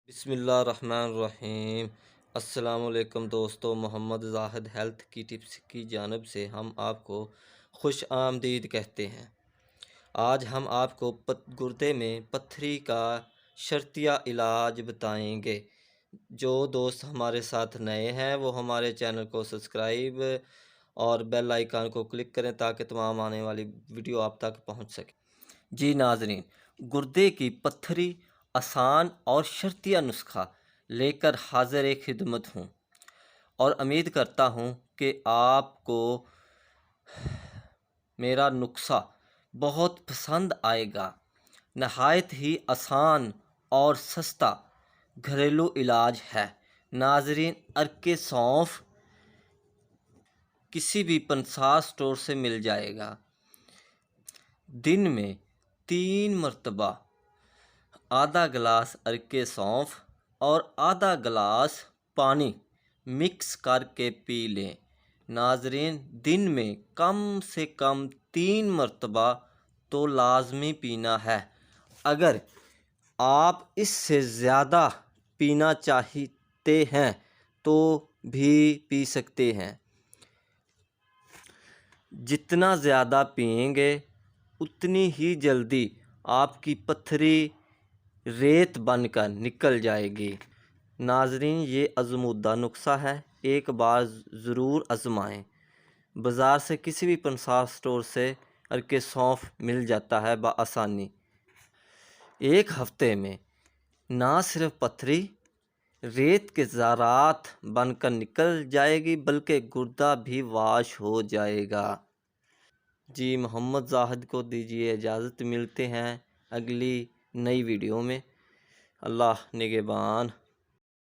بسم اللہ الرحمن الرحیم۔ السلام علیکم دوستو، محمد زاہد ہیلتھ کی ٹپس کی جانب سے ہم آپ کو خوش آمدید کہتے ہیں۔ آج ہم آپ کو گردے میں پتھری کا شرطیہ علاج بتائیں گے۔ جو دوست ہمارے ساتھ نئے ہیں وہ ہمارے چینل کو سبسکرائب اور بیل آئیکن کو کلک کریں تاکہ تمام آنے والی ویڈیو آپ تک پہنچ سکے۔ جی ناظرین، گردے کی پتھری آسان اور شرطیہ نسخہ لے کر حاضر خدمت ہوں، اور امید کرتا ہوں کہ آپ کو میرا نسخہ بہت پسند آئے گا۔ نہایت ہی آسان اور سستا گھریلو علاج ہے۔ ناظرین، عرق سونف کسی بھی پنسا سٹور سے مل جائے گا۔ دن میں 3 مرتبہ آدھا گلاس عرق سونف اور آدھا گلاس پانی مکس کر کے پی لیں۔ ناظرین، دن میں کم سے کم 3 مرتبہ تو لازمی پینا ہے۔ اگر آپ اس سے زیادہ پینا چاہتے ہیں تو بھی پی سکتے ہیں۔ جتنا زیادہ پئیں گے اتنی ہی جلدی آپ کی پتھری ریت بن کر نکل جائے گی۔ ناظرین، یہ آزمودہ نسخہ ہے، ایک بار ضرور آزمائیں۔ بازار سے کسی بھی پنسا سٹور سے عرق سونف مل جاتا ہے بآسانی۔ ایک ہفتے میں نہ صرف پتھری ریت کے ذرات بن کر نکل جائے گی بلکہ گردہ بھی واش ہو جائے گا۔ جی، محمد زاہد کو دیجیے اجازت، ملتے ہیں اگلی نئی ویڈیو میں۔ اللہ نگہبان۔